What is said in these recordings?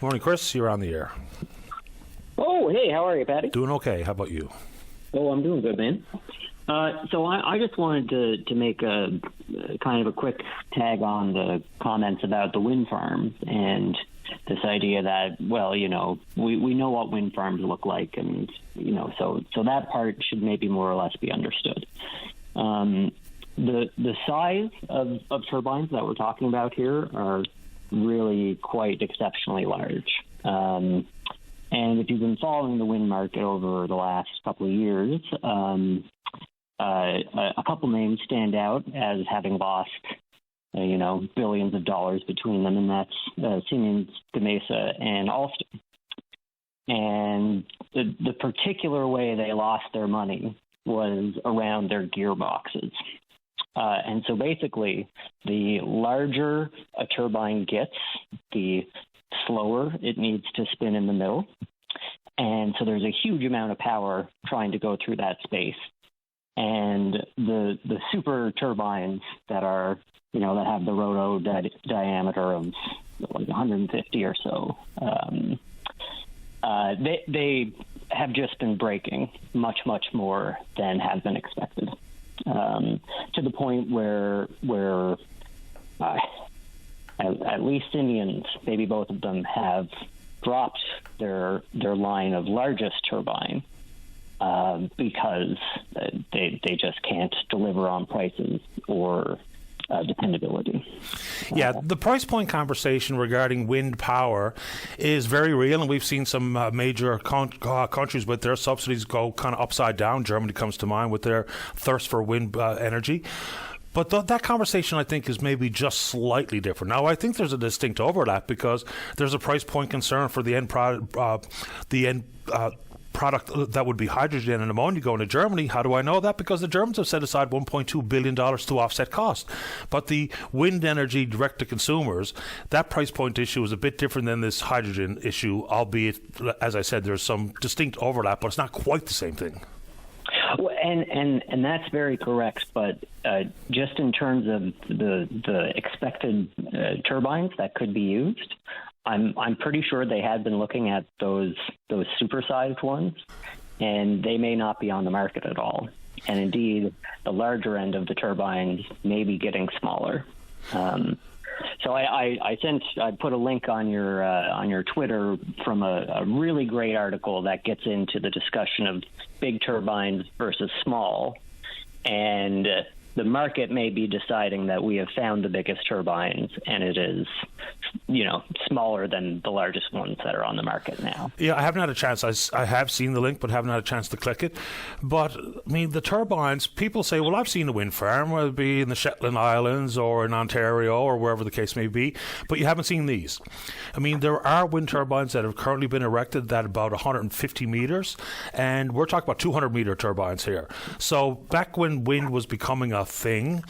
Morning, Chris. You're on the air. Oh, hey, how are you, Patty? Doing okay. How about you? Oh, I'm doing good, man. So I just wanted to make a kind of a quick tag on the comments about the wind farms and this idea that, well, we know what wind farms look like, and so that part should maybe more or less be understood. The size of turbines that we're talking about here are really quite exceptionally large. And if you've been following the wind market over the last couple of years, a couple names stand out as having lost, billions of dollars between them, and that's Siemens Gamesa and Alstom. And the particular way they lost their money was around their gearboxes. And so basically, the larger a turbine gets, the slower it needs to spin in the middle. And so there's a huge amount of power trying to go through that space. And the super turbines that are, that have the roto diameter of like 150 or so, they have just been breaking much, much more than has been expected. To the point where at least Siemens, maybe both of them, have dropped their line of largest turbine because they just can't deliver on prices or dependability. Yeah, the price point conversation regarding wind power is very real, and we've seen some major countries with their subsidies go kind of upside down. Germany comes to mind with their thirst for wind energy. But that conversation, I think, is maybe just slightly different. Now, I think there's a distinct overlap because there's a price point concern for the end product, product that would be hydrogen and ammonia going to Germany. How do I know that? Because the Germans have set aside $1.2 billion to offset cost. But the wind energy direct to consumers, that price point issue is a bit different than this hydrogen issue, albeit, as I said, there's some distinct overlap, but it's not quite the same thing. Well, and that's very correct, but just in terms of the expected turbines that could be used, I'm pretty sure they had been looking at those supersized ones, and they may not be on the market at all. And indeed, the larger end of the turbines may be getting smaller. So I put a link on your Twitter from a really great article that gets into the discussion of big turbines versus small, and the market may be deciding that we have found the biggest turbines, and it is, smaller than the largest ones that are on the market now. Yeah, I haven't had a chance. I have seen the link, but haven't had a chance to click it. But, I mean, the turbines, people say, well, I've seen a wind farm, whether it be in the Shetland Islands or in Ontario or wherever the case may be, but you haven't seen these. I mean, there are wind turbines that have currently been erected that are about 150 meters, and we're talking about 200-meter turbines here. So back when wind was becoming a thing,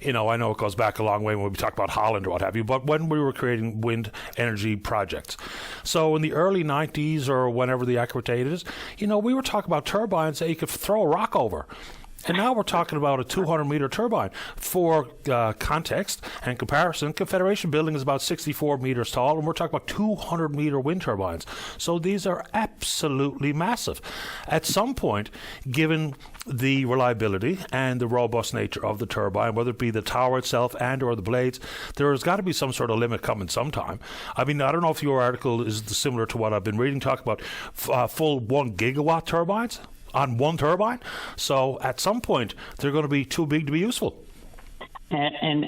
I know it goes back a long way when we talk about Holland or what have you, but when we were creating wind energy projects. So in the early 90s or whenever the accurate date is, we were talking about turbines that you could throw a rock over. And now we're talking about a 200-meter turbine. For context and comparison, Confederation Building is about 64 meters tall, and we're talking about 200-meter wind turbines. So these are absolutely massive. At some point, given the reliability and the robust nature of the turbine, whether it be the tower itself and or the blades, there has got to be some sort of limit coming sometime. I mean, I don't know if your article is similar to what I've been reading, talk about full 1 gigawatt turbines on one turbine. So at some point, they're going to be too big to be useful. And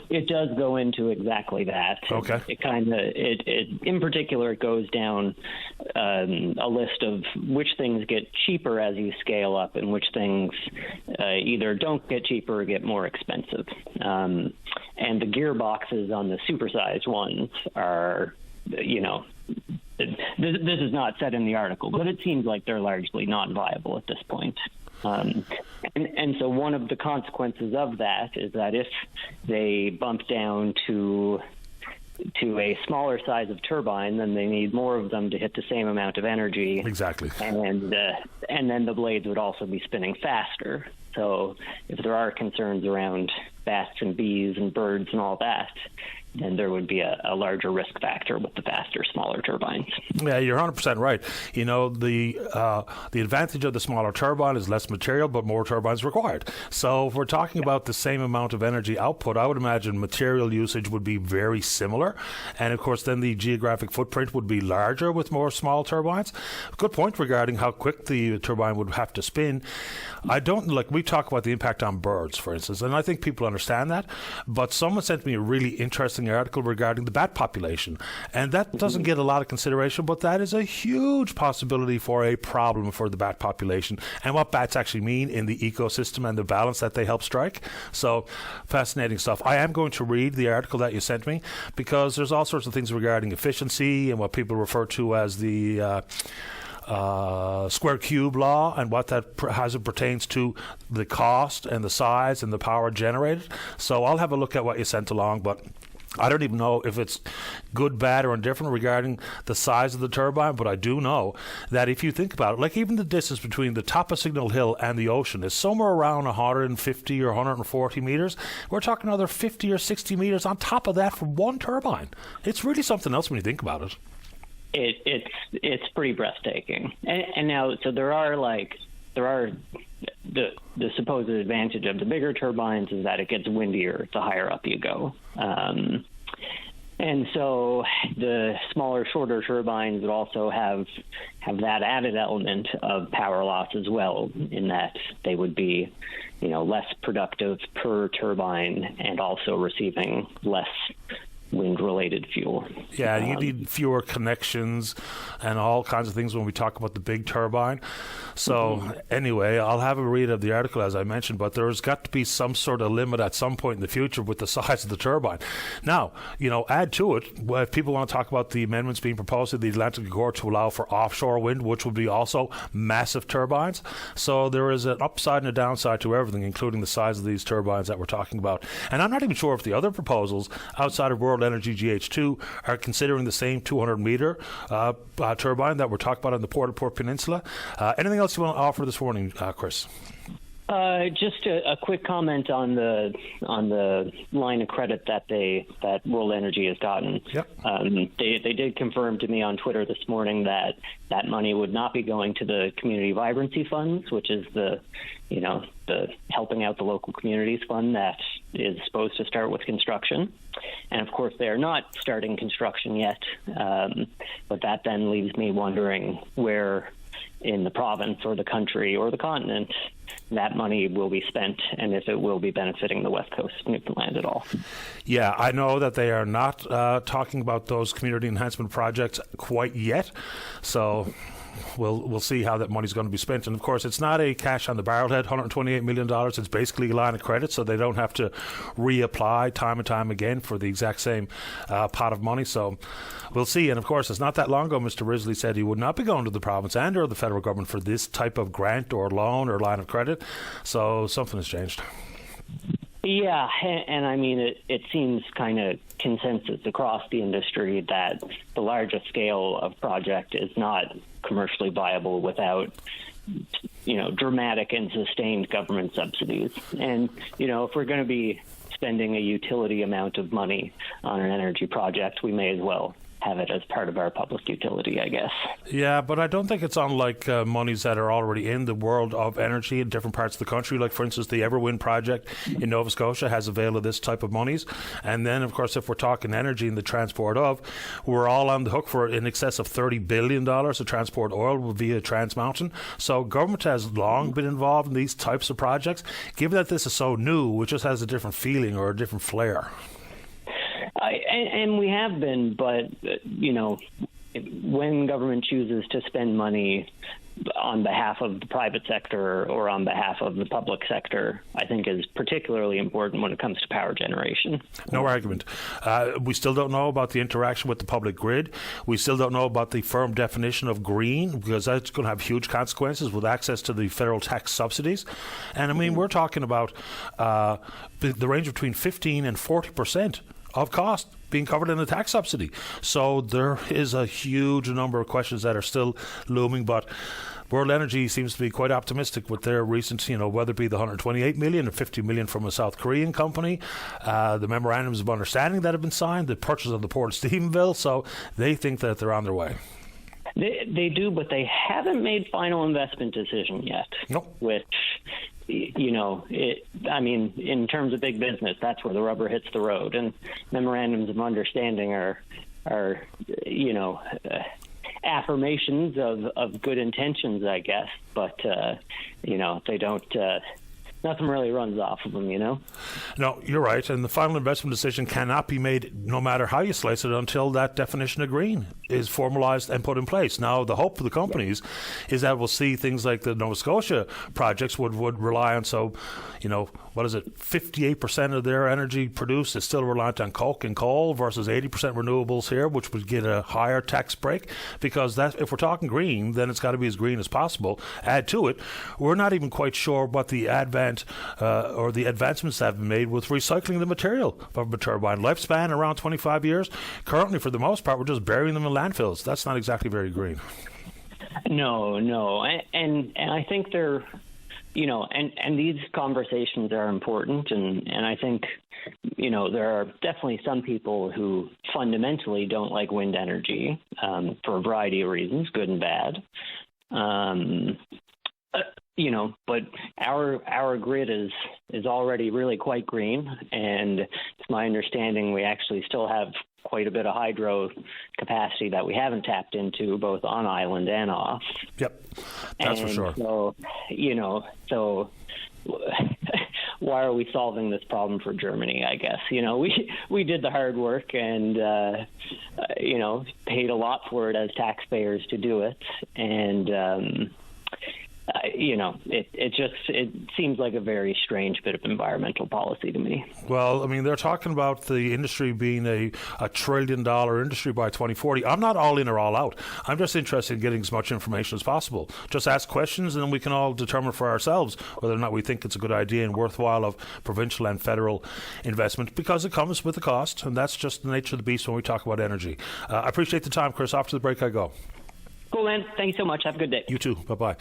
it does go into exactly that. Okay. It in particular, it goes down a list of which things get cheaper as you scale up and which things either don't get cheaper or get more expensive. And the gearboxes on the supersized ones are, this is not said in the article, but it seems like they're largely non-viable at this point. And so one of the consequences of that is that if they bump down to a smaller size of turbine, then they need more of them to hit the same amount of energy. Exactly. And then the blades would also be spinning faster. So if there are concerns around bats and bees and birds and all that, then there would be a larger risk factor with the faster, smaller turbines. Yeah, you're 100% right. You know, the advantage of the smaller turbine is less material, but more turbines required. So if we're talking about the same amount of energy output, I would imagine material usage would be very similar. And of course, then the geographic footprint would be larger with more small turbines. Good point regarding how quick the turbine would have to spin. I don't, like, we talk about the impact on birds, for instance, and I think people understand that. But someone sent me a really interesting article regarding the bat population, and that doesn't get a lot of consideration, but that is a huge possibility for a problem for the bat population and what bats actually mean in the ecosystem and the balance that they help strike. So fascinating stuff. I am going to read the article that you sent me, because there's all sorts of things regarding efficiency and what people refer to as the square cube law, and what that as it pertains to the cost and the size and the power generated. So I'll have a look at what you sent along, but I don't even know if it's good, bad, or indifferent regarding the size of the turbine, but I do know that if you think about it, like even the distance between the top of Signal Hill and the ocean is somewhere around 150 or 140 meters. We're talking another 50 or 60 meters on top of that for one turbine. It's really something else when you think about it. It's pretty breathtaking. And now, so there are the supposed advantage of the bigger turbines is that it gets windier the higher up you go. And so the smaller, shorter turbines would also have that added element of power loss as well, in that they would be, less productive per turbine and also receiving less wind-related fuel. Yeah, you need fewer connections and all kinds of things when we talk about the big turbine. So anyway, I'll have a read of the article, as I mentioned, but there's got to be some sort of limit at some point in the future with the size of the turbine. Now, add to it, if people want to talk about the amendments being proposed to the Atlantic Accord to allow for offshore wind, which would be also massive turbines. So there is an upside and a downside to everything, including the size of these turbines that we're talking about. And I'm not even sure if the other proposals outside of World Energy GH2 are considering the same 200-meter turbine that we're talking about on the Port Peninsula. Anything else you want to offer this morning, Chris? Just a quick comment on the line of credit that World Energy has gotten. Yep. They did confirm to me on Twitter this morning that money would not be going to the community vibrancy funds, which is the helping out the local communities fund that is supposed to start with construction. And of course, they are not starting construction yet. But that then leaves me wondering where in the province or the country or the continent that money will be spent, and if it will be benefiting the west coast of Newfoundland at all. Yeah, I know that they are not talking about those community enhancement projects quite yet, so we'll see how that money's going to be spent. And of course, it's not a cash on the barrelhead, $128 million. It's basically a line of credit, so they don't have to reapply time and time again for the exact same pot of money. So we'll see. And of course, it's not that long ago Mr. Risley said he would not be going to the province and or the federal government for this type of grant or loan or line of credit. So something has changed. Yeah, and I mean, it seems kind of consensus across the industry that the largest scale of project is not commercially viable without, dramatic and sustained government subsidies. And, if we're going to be spending a utility amount of money on an energy project, we may as well have it as part of our public utility, I guess. Yeah, but I don't think it's unlike monies that are already in the world of energy in different parts of the country. Like, for instance, the Everwind project in Nova Scotia has availed of this type of monies. And then, of course, if we're talking energy and the transport of, we're all on the hook for in excess of $30 billion to transport oil via Trans Mountain. So government has long been involved in these types of projects. Given that this is so new, it just has a different feeling or a different flair. And we have been, but, when government chooses to spend money on behalf of the private sector or on behalf of the public sector, I think is particularly important when it comes to power generation. No argument. We still don't know about the interaction with the public grid. We still don't know about the firm definition of green, because that's going to have huge consequences with access to the federal tax subsidies. And I mean, we're talking about the range between 15 and 40% of cost being covered in a tax subsidy. So there is a huge number of questions that are still looming, but World Energy seems to be quite optimistic with their recent, whether it be the 128 million or 50 million from a South Korean company, the memorandums of understanding that have been signed, the purchase of the Port of Stephenville. So they think that they're on their way. They do, but they haven't made final investment decision yet. Nope. Which, in terms of big business, that's where the rubber hits the road. And memorandums of understanding are affirmations of good intentions, I guess. But they don't. Nothing really runs off of them, No, you're right. And the final investment decision cannot be made, no matter how you slice it, until that definition of green is formalized and put in place. Now, the hope of the companies is that we'll see things like the Nova Scotia projects would rely on, 58% of their energy produced is still reliant on coke and coal versus 80% renewables here, which would get a higher tax break. Because if we're talking green, then it's got to be as green as possible. Add to it, we're not even quite sure what the advancements that have been made with recycling the material of a turbine. Lifespan around 25 years. Currently, for the most part, we're just burying them in landfills. That's not exactly very green. No. And I think they're, and these conversations are important. And I think, there are definitely some people who fundamentally don't like wind energy for a variety of reasons, good and bad. But our grid is already really quite green, and it's my understanding we actually still have quite a bit of hydro capacity that we haven't tapped into, both on island and off. Yep, that's for sure. So why are we solving this problem for Germany? I guess we did the hard work and paid a lot for it as taxpayers to do it, and. It seems like a very strange bit of environmental policy to me. Well, they're talking about the industry being a $1 trillion industry by 2040. I'm not all in or all out. I'm just interested in getting as much information as possible. Just ask questions, and then we can all determine for ourselves whether or not we think it's a good idea and worthwhile of provincial and federal investment, because it comes with a cost, and that's just the nature of the beast when we talk about energy. I appreciate the time, Chris. After the break, I go. Cool, man. Thank you so much. Have a good day. You too. Bye-bye.